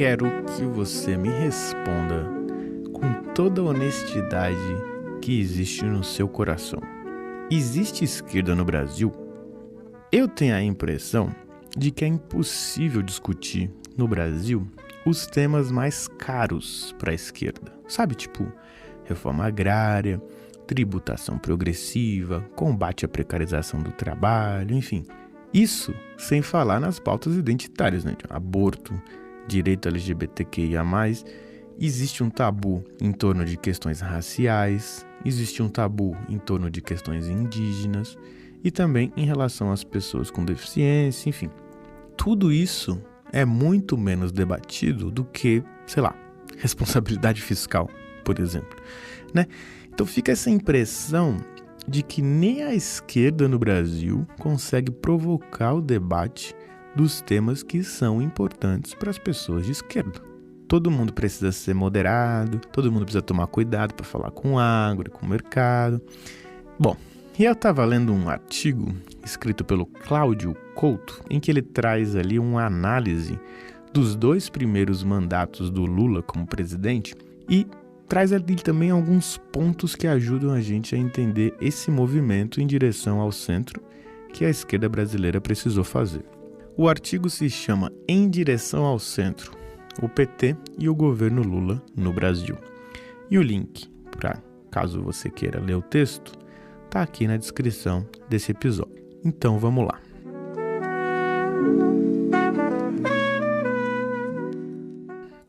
quero que você me responda com toda a honestidade que existe no seu coração. Existe esquerda no Brasil? Eu tenho a impressão de que é impossível discutir no Brasil os temas mais caros para a esquerda. Sabe, tipo, reforma agrária, tributação progressiva, combate à precarização do trabalho, enfim. Isso sem falar nas pautas identitárias, né? Aborto, direito LGBTQIA+, existe um tabu em torno de questões raciais, existe um tabu em torno de questões indígenas e também em relação às pessoas com deficiência, enfim. Tudo isso é muito menos debatido do que, sei lá, responsabilidade fiscal, por exemplo, né? Então fica essa impressão de que nem a esquerda no Brasil consegue provocar o debate dos temas que são importantes para as pessoas de esquerda. Todo mundo precisa ser moderado, todo mundo precisa tomar cuidado para falar com o agro, com o mercado. Bom, e eu estava lendo um artigo escrito pelo Cláudio Couto, em que ele traz ali uma análise dos 2 primeiros mandatos do Lula como presidente e traz ali também alguns pontos que ajudam a gente a entender esse movimento em direção ao centro que a esquerda brasileira precisou fazer. O artigo se chama Em Direção ao Centro, o PT e o governo Lula no Brasil. E o link, para caso você queira ler o texto, está aqui na descrição desse episódio. Então vamos lá.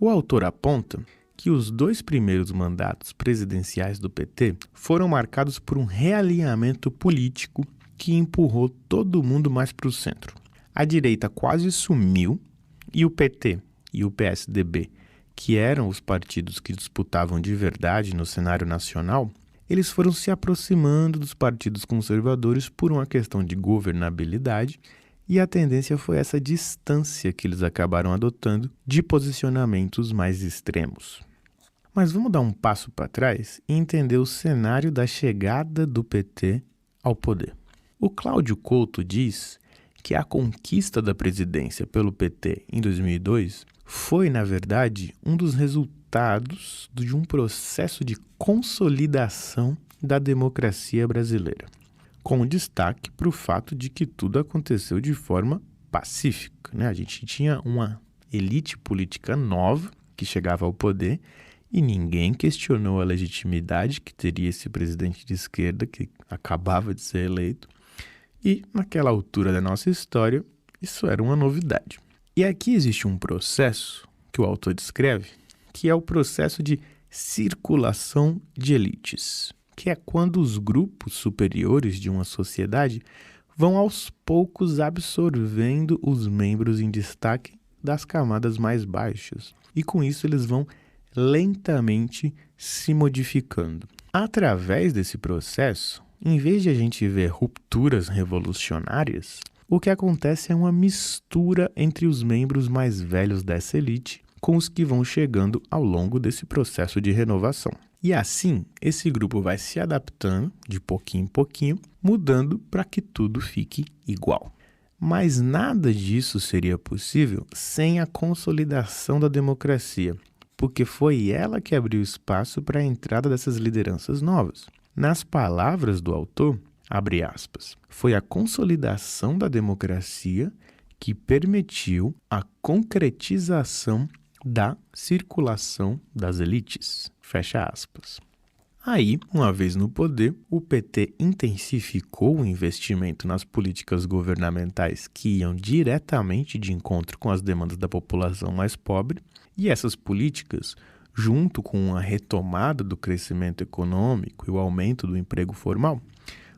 O autor aponta que os 2 primeiros mandatos presidenciais do PT foram marcados por um realinhamento político que empurrou todo mundo mais para o centro. A direita quase sumiu e o PT e o PSDB, que eram os partidos que disputavam de verdade no cenário nacional, eles foram se aproximando dos partidos conservadores por uma questão de governabilidade e a tendência foi essa distância que eles acabaram adotando de posicionamentos mais extremos. Mas vamos dar um passo para trás e entender o cenário da chegada do PT ao poder. O Cláudio Couto diz que a conquista da presidência pelo PT em 2002 foi, na verdade, um dos resultados de um processo de consolidação da democracia brasileira, com destaque para o fato de que tudo aconteceu de forma pacífica, né? A gente tinha uma elite política nova que chegava ao poder e ninguém questionou a legitimidade que teria esse presidente de esquerda que acabava de ser eleito. E, naquela altura da nossa história, isso era uma novidade. E aqui existe um processo que o autor descreve, que é o processo de circulação de elites, que é quando os grupos superiores de uma sociedade vão aos poucos absorvendo os membros em destaque das camadas mais baixas. E com isso eles vão lentamente se modificando. Através desse processo, em vez de a gente ver rupturas revolucionárias, o que acontece é uma mistura entre os membros mais velhos dessa elite com os que vão chegando ao longo desse processo de renovação. E assim, esse grupo vai se adaptando de pouquinho em pouquinho, mudando para que tudo fique igual. Mas nada disso seria possível sem a consolidação da democracia, porque foi ela que abriu espaço para a entrada dessas lideranças novas. Nas palavras do autor, abre aspas, foi a consolidação da democracia que permitiu a concretização da circulação das elites, fecha aspas. Aí, uma vez no poder, o PT intensificou o investimento nas políticas governamentais que iam diretamente de encontro com as demandas da população mais pobre, e essas políticas, junto com a retomada do crescimento econômico e o aumento do emprego formal,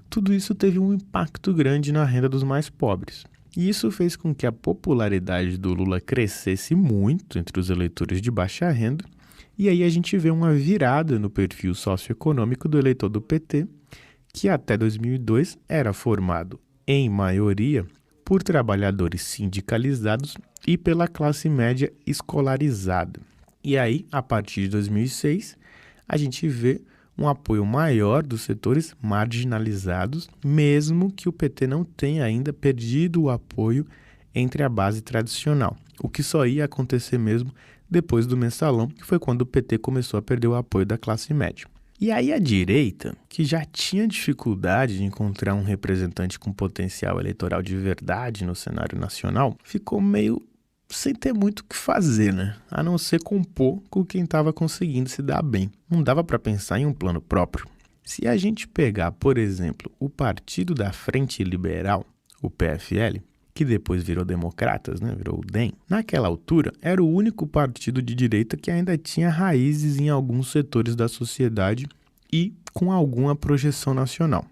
tudo isso teve um impacto grande na renda dos mais pobres. E isso fez com que a popularidade do Lula crescesse muito entre os eleitores de baixa renda, e aí a gente vê uma virada no perfil socioeconômico do eleitor do PT, que até 2002 era formado, em maioria, por trabalhadores sindicalizados e pela classe média escolarizada. E aí, a partir de 2006, a gente vê um apoio maior dos setores marginalizados, mesmo que o PT não tenha ainda perdido o apoio entre a base tradicional, o que só ia acontecer mesmo depois do Mensalão, que foi quando o PT começou a perder o apoio da classe média. E aí a direita, que já tinha dificuldade de encontrar um representante com potencial eleitoral de verdade no cenário nacional, ficou meio sem ter muito o que fazer, né? A não ser compor com quem estava conseguindo se dar bem. Não dava para pensar em um plano próprio. Se a gente pegar, por exemplo, o Partido da Frente Liberal, o PFL, que depois virou Democratas, né? Virou o DEM, naquela altura era o único partido de direita que ainda tinha raízes em alguns setores da sociedade e com alguma projeção nacional.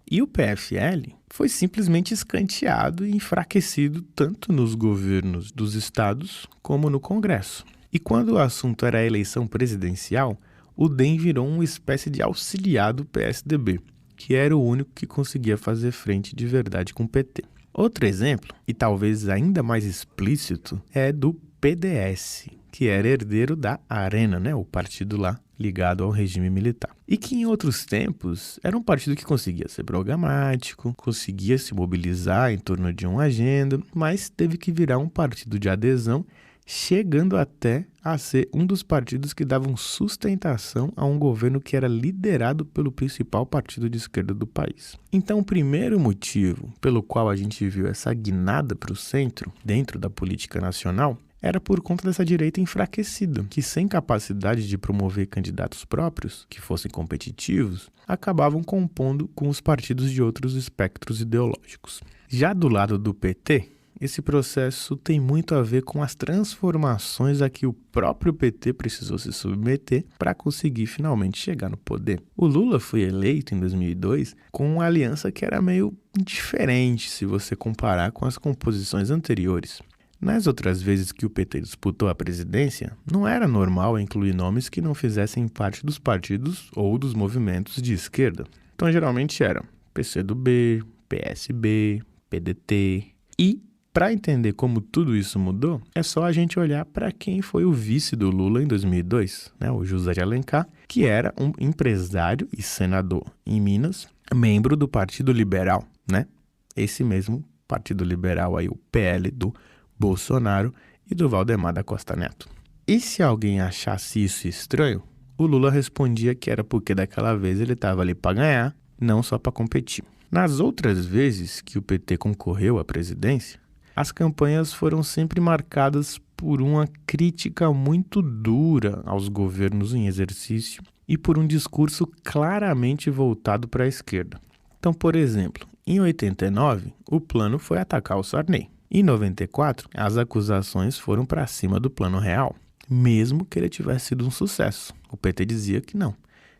E o PFL foi simplesmente escanteado e enfraquecido tanto nos governos dos estados como no Congresso. E quando o assunto era a eleição presidencial, o DEM virou uma espécie de auxiliar do PSDB, que era o único que conseguia fazer frente de verdade com o PT. Outro exemplo, e talvez ainda mais explícito, é do PDS, que era herdeiro da Arena, né? O partido lá ligado ao regime militar. E que em outros tempos era um partido que conseguia ser programático, conseguia se mobilizar em torno de uma agenda, mas teve que virar um partido de adesão, chegando até a ser um dos partidos que davam sustentação a um governo que era liderado pelo principal partido de esquerda do país. Então, o primeiro motivo pelo qual a gente viu essa guinada para o centro, dentro da política nacional, era por conta dessa direita enfraquecida, que sem capacidade de promover candidatos próprios, que fossem competitivos, acabavam compondo com os partidos de outros espectros ideológicos. Já do lado do PT, esse processo tem muito a ver com as transformações a que o próprio PT precisou se submeter para conseguir finalmente chegar no poder. O Lula foi eleito em 2002 com uma aliança que era meio diferente se você comparar com as composições anteriores. Nas outras vezes que o PT disputou a presidência, não era normal incluir nomes que não fizessem parte dos partidos ou dos movimentos de esquerda. Então, geralmente era PCdoB, PSB, PDT. E, para entender como tudo isso mudou, é só a gente olhar para quem foi o vice do Lula em 2002, né? O José de Alencar, que era um empresário e senador em Minas, membro do Partido Liberal, né? Esse mesmo Partido Liberal aí, o PL do Bolsonaro e do Valdemar da Costa Neto. E se alguém achasse isso estranho, o Lula respondia que era porque daquela vez ele estava ali para ganhar, não só para competir. Nas outras vezes que o PT concorreu à presidência, as campanhas foram sempre marcadas por uma crítica muito dura aos governos em exercício e por um discurso claramente voltado para a esquerda. Então, por exemplo, em 89, o plano foi atacar o Sarney. Em 94, as acusações foram para cima do Plano Real, mesmo que ele tivesse sido um sucesso. O PT dizia que não,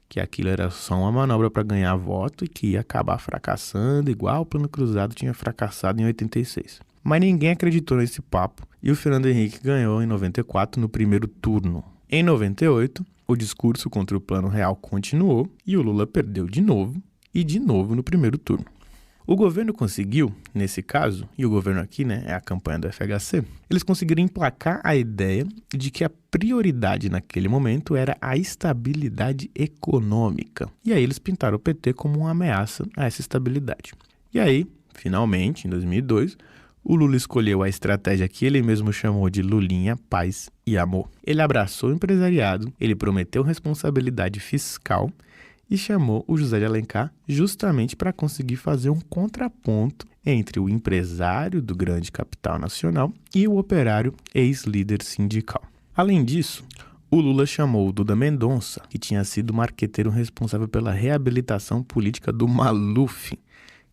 que aquilo era só uma manobra para ganhar voto e que ia acabar fracassando, igual o Plano Cruzado tinha fracassado em 86. Mas ninguém acreditou nesse papo e o Fernando Henrique ganhou em 94 no primeiro turno. Em 98, o discurso contra o Plano Real continuou e o Lula perdeu de novo e de novo no primeiro turno. O governo conseguiu, nesse caso, e o governo aqui, né, é a campanha do FHC, eles conseguiram emplacar a ideia de que a prioridade naquele momento era a estabilidade econômica. E aí eles pintaram o PT como uma ameaça a essa estabilidade. E aí, finalmente, em 2002, o Lula escolheu a estratégia que ele mesmo chamou de Lulinha, Paz e Amor. Ele abraçou o empresariado, ele prometeu responsabilidade fiscal e chamou o José de Alencar justamente para conseguir fazer um contraponto entre o empresário do grande capital nacional e o operário ex-líder sindical. Além disso, o Lula chamou o Duda Mendonça, que tinha sido o marqueteiro responsável pela reabilitação política do Maluf,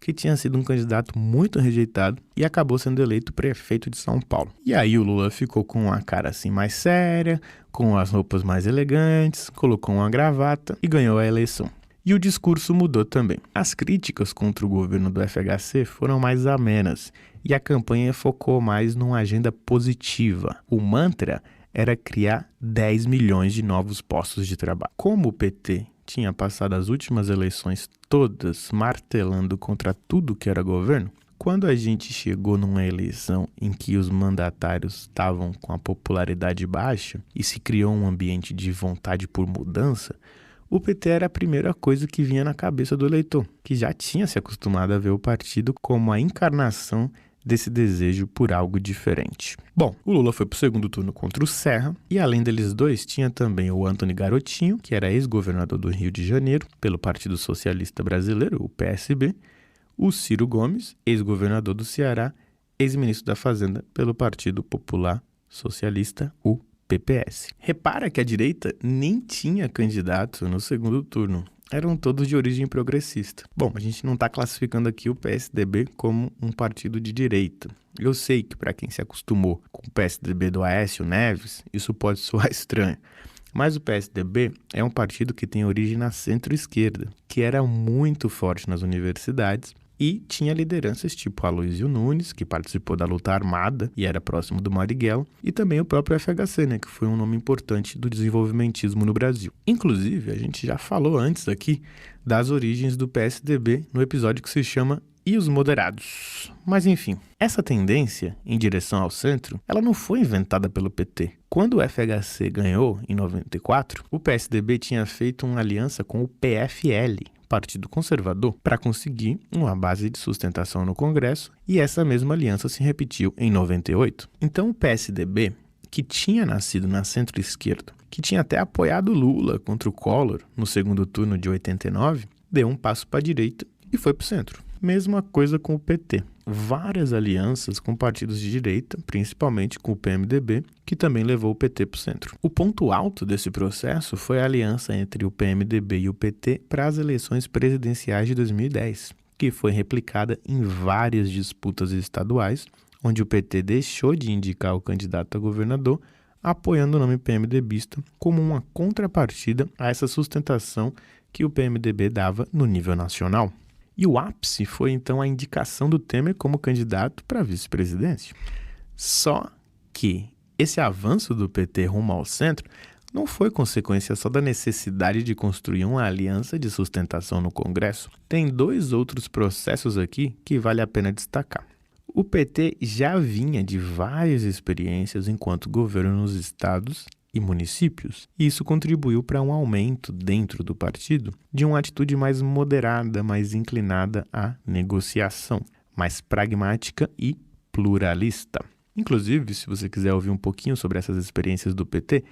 que tinha sido um candidato muito rejeitado e acabou sendo eleito prefeito de São Paulo. E aí o Lula ficou com a cara assim mais séria, com as roupas mais elegantes, colocou uma gravata e ganhou a eleição. E o discurso mudou também. As críticas contra o governo do FHC foram mais amenas e a campanha focou mais numa agenda positiva. O mantra era criar 10 milhões de novos postos de trabalho. Como o PT tinha passado as últimas eleições todas martelando contra tudo que era governo, quando a gente chegou numa eleição em que os mandatários estavam com a popularidade baixa e se criou um ambiente de vontade por mudança, o PT era a primeira coisa que vinha na cabeça do eleitor, que já tinha se acostumado a ver o partido como a encarnação desse desejo por algo diferente. Bom, o Lula foi para o segundo turno contra o Serra, e além deles dois, tinha também o Antony Garotinho, que era ex-governador do Rio de Janeiro, pelo Partido Socialista Brasileiro, o PSB, o Ciro Gomes, ex-governador do Ceará, ex-ministro da Fazenda pelo Partido Popular Socialista, o PPS. Repara que a direita nem tinha candidato no segundo turno. Eram todos de origem progressista. Bom, a gente não está classificando aqui o PSDB como um partido de direita. Eu sei que para quem se acostumou com o PSDB do Aécio Neves, isso pode soar estranho. Mas o PSDB é um partido que tem origem na centro-esquerda, que era muito forte nas universidades e tinha lideranças tipo Aloysio Nunes, que participou da luta armada e era próximo do Marighella, e também o próprio FHC, né, que foi um nome importante do desenvolvimentismo no Brasil. Inclusive, a gente já falou antes aqui das origens do PSDB no episódio que se chama E os Moderados. Mas enfim, essa tendência em direção ao centro, ela não foi inventada pelo PT. Quando o FHC ganhou, em 94, o PSDB tinha feito uma aliança com o PFL, Partido Conservador, para conseguir uma base de sustentação no Congresso, e essa mesma aliança se repetiu em 98. Então o PSDB, que tinha nascido na centro-esquerda, que tinha até apoiado Lula contra o Collor no segundo turno de 89, deu um passo para a direita e foi para o centro. Mesma coisa com o PT. Várias alianças com partidos de direita, principalmente com o PMDB, que também levou o PT para o centro. O ponto alto desse processo foi a aliança entre o PMDB e o PT para as eleições presidenciais de 2010, que foi replicada em várias disputas estaduais, onde o PT deixou de indicar o candidato a governador, apoiando o nome PMDBista como uma contrapartida a essa sustentação que o PMDB dava no nível nacional. E o ápice foi então a indicação do Temer como candidato para a vice-presidência. Só que esse avanço do PT rumo ao centro não foi consequência só da necessidade de construir uma aliança de sustentação no Congresso. Tem dois outros processos aqui que vale a pena destacar. O PT já vinha de várias experiências enquanto governo nos estados e municípios, e isso contribuiu para um aumento dentro do partido de uma atitude mais moderada, mais inclinada à negociação, mais pragmática e pluralista. Inclusive, se você quiser ouvir um pouquinho sobre essas experiências do PT,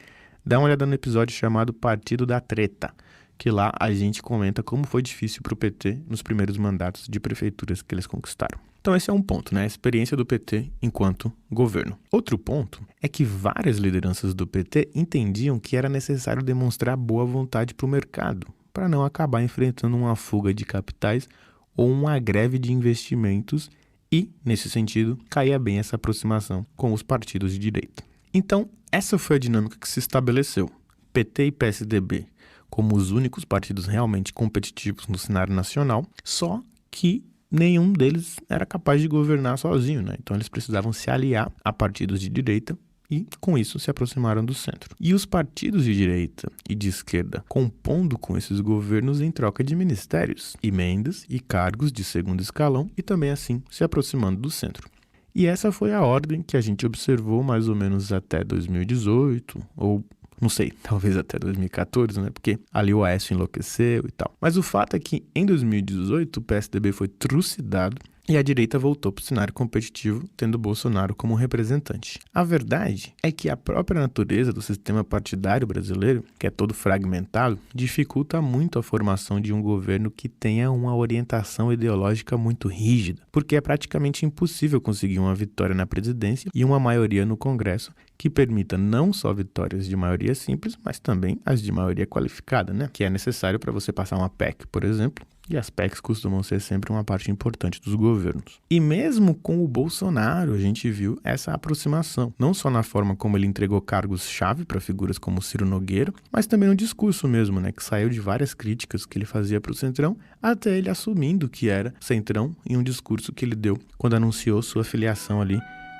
dá uma olhada no episódio chamado Partido da Treta, que lá a gente comenta como foi difícil para o PT nos primeiros mandatos de prefeituras que eles conquistaram. Então esse é um ponto, né? A experiência do PT enquanto governo. Outro ponto é que várias lideranças do PT entendiam que era necessário demonstrar boa vontade para o mercado, para não acabar enfrentando uma fuga de capitais ou uma greve de investimentos e, nesse sentido, caía bem essa aproximação com os partidos de direita. Então, essa foi a dinâmica que se estabeleceu. PT e PSDB como os únicos partidos realmente competitivos no cenário nacional, só que nenhum deles era capaz de governar sozinho, né? Então eles precisavam se aliar a partidos de direita e, com isso, se aproximaram do centro. E os partidos de direita e de esquerda compondo com esses governos em troca de ministérios, emendas e cargos de segundo escalão e também, assim, se aproximando do centro. E essa foi a ordem que a gente observou mais ou menos até 2018, ou não sei, talvez até 2014, né? Porque ali o Aécio enlouqueceu e tal. Mas o fato é que em 2018 o PSDB foi trucidado e a direita voltou para o cenário competitivo, tendo Bolsonaro como representante. A verdade é que a própria natureza do sistema partidário brasileiro, que é todo fragmentado, dificulta muito a formação de um governo que tenha uma orientação ideológica muito rígida, porque é praticamente impossível conseguir uma vitória na presidência e uma maioria no Congresso que permita não só vitórias de maioria simples, mas também as de maioria qualificada, né? Que é necessário para você passar uma PEC, por exemplo. E as PECs costumam ser sempre uma parte importante dos governos. E mesmo com o Bolsonaro, a gente viu essa aproximação. Não só na forma como ele entregou cargos-chave para figuras como Ciro Nogueira, mas também no discurso mesmo, né? Que saiu de várias críticas que ele fazia para o Centrão, até ele assumindo que era Centrão em um discurso que ele deu quando anunciou sua filiação ali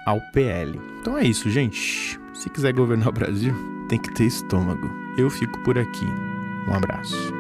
ao PL. Então é isso, gente. Se quiser governar o Brasil, tem que ter estômago. Eu fico por aqui. Um abraço.